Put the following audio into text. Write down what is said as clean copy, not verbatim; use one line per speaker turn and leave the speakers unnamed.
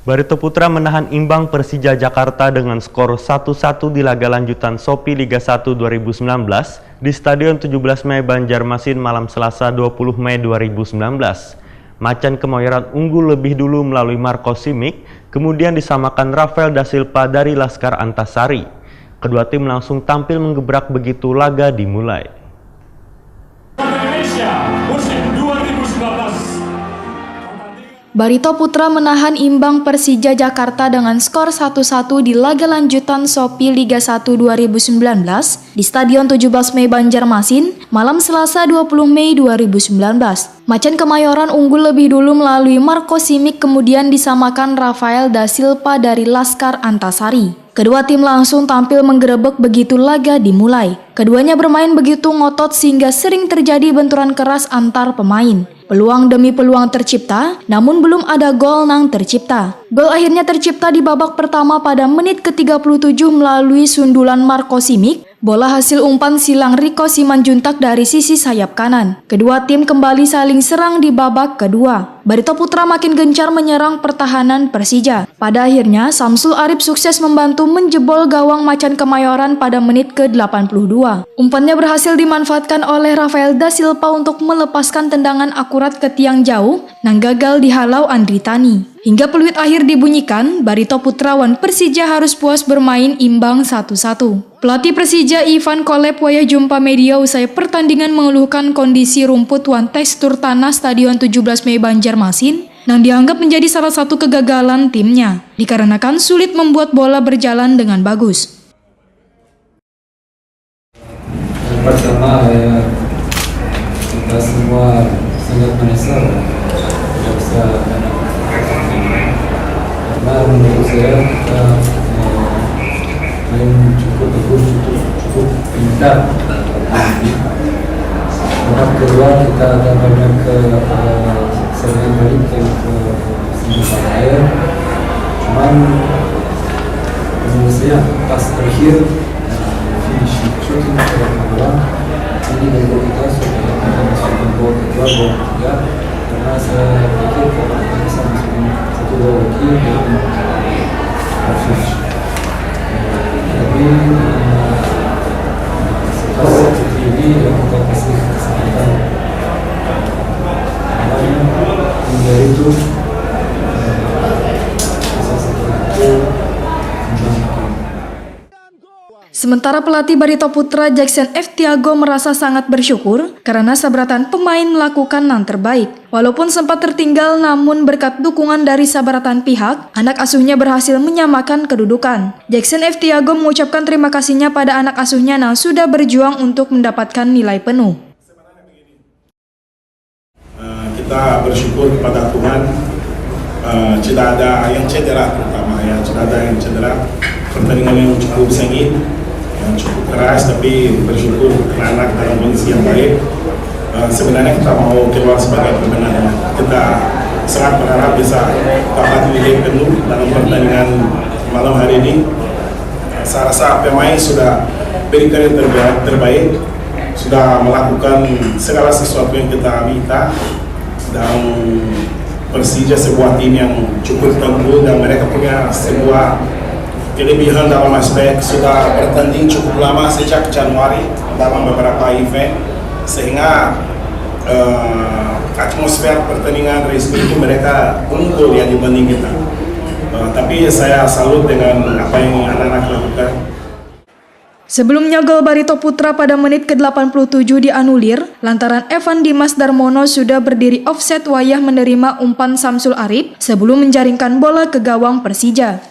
Barito Putra menahan imbang Persija Jakarta dengan skor 1-1 di laga lanjutan Shopee Liga 1 2019 di Stadion 17 Mei Banjarmasin malam Selasa 20 Mei 2019. Macan Kemayoran unggul lebih dulu melalui Marco Simic, kemudian disamakan Rafael da Silva dari Laskar Antasari. Kedua tim langsung tampil menggebrak begitu laga dimulai.
Barito Putra menahan imbang Persija Jakarta dengan skor 1-1 di laga lanjutan Shopee Liga 1 2019 di Stadion 17 Mei Banjarmasin malam Selasa 20 Mei 2019. Macan Kemayoran unggul lebih dulu melalui Marco Simic, kemudian disamakan Rafael da Silva dari Laskar Antasari. Kedua tim langsung tampil menggerebek begitu laga dimulai. Keduanya bermain begitu ngotot sehingga sering terjadi benturan keras antar pemain. Peluang demi peluang tercipta, namun belum ada gol yang tercipta. Gol akhirnya tercipta di babak pertama pada menit ke-37 melalui sundulan Marco Simic. Bola hasil umpan silang Rico Simanjuntak dari sisi sayap kanan. Kedua tim kembali saling serang di babak kedua. Barito Putra makin gencar menyerang pertahanan Persija. Pada akhirnya, Samsul Arif sukses membantu menjebol gawang Macan Kemayoran pada menit ke-82. Umpannya berhasil dimanfaatkan oleh Rafael da Silva untuk melepaskan tendangan akurat ke tiang jauh, yang gagal dihalau Andri Tani. Hingga peluit akhir dibunyikan, Barito Putrawan Persija harus puas bermain imbang 1-1. Pelatih Persija Ivan Kolep wayah jumpa media usai pertandingan mengeluhkan kondisi rumput wan tekstur tanah Stadion 17 Mei Banjarmasin yang dianggap menjadi salah satu kegagalan timnya, dikarenakan sulit membuat bola berjalan dengan bagus.
Pertama, kita semua sangat menyesal tidak bisa karena menurut saya kita main cukup bagus, cukup pintar. Babak kedua kita ada banyak serangan balik ke sisi air, cuman menurut saya pas terakhir finishing shooting kedua ini membuat kita sudah masuk gol kedua, gol ketiga, karena saya pikir kalau kita bisa masukin satu gol lagi dengan finish. Tapi setelah seperti ini kita kasih kesempatan hingga itu bisa seperti itu.
Sementara pelatih Barito Putra Jackson F. Tiago merasa sangat bersyukur karena sabratan pemain melakukan yang terbaik. Walaupun sempat tertinggal, namun berkat dukungan dari sabratan pihak, anak asuhnya berhasil menyamakan kedudukan. Jackson F. Tiago mengucapkan terima kasihnya pada anak asuhnya yang sudah berjuang untuk mendapatkan nilai penuh.
Kita bersyukur kepada Tuhan, tidak ada yang cedera, terutama ya, tidak ada yang cedera. Pertandingan yang cukup sengit, yang cukup keras, tapi bersyukur anak dalam kondisi yang baik. Sebenarnya kita mau keluar sebagai pemenang. Kita sangat berharap bisa dapat nilai penuh dalam pertandingan malam hari ini. Saya rasa pemain sudah berikan yang terbaik, sudah melakukan segala sesuatu yang kita minta, dan Persija sebuah tim yang cukup tangguh dan mereka punya sebuah kelebihan dalam aspek sudah bertanding cukup lama sejak Januari dalam beberapa event, sehingga atmosfer pertandingan resmi itu mereka unggul ya dibanding kita. Tapi saya salut dengan apa yang anak-anak lakukan.
Sebelumnya gol Barito Putra pada menit ke-87 dianulir lantaran Evan Dimas Darmono sudah berdiri offset wayah menerima umpan Samsul Arif sebelum menjaringkan bola ke gawang Persija.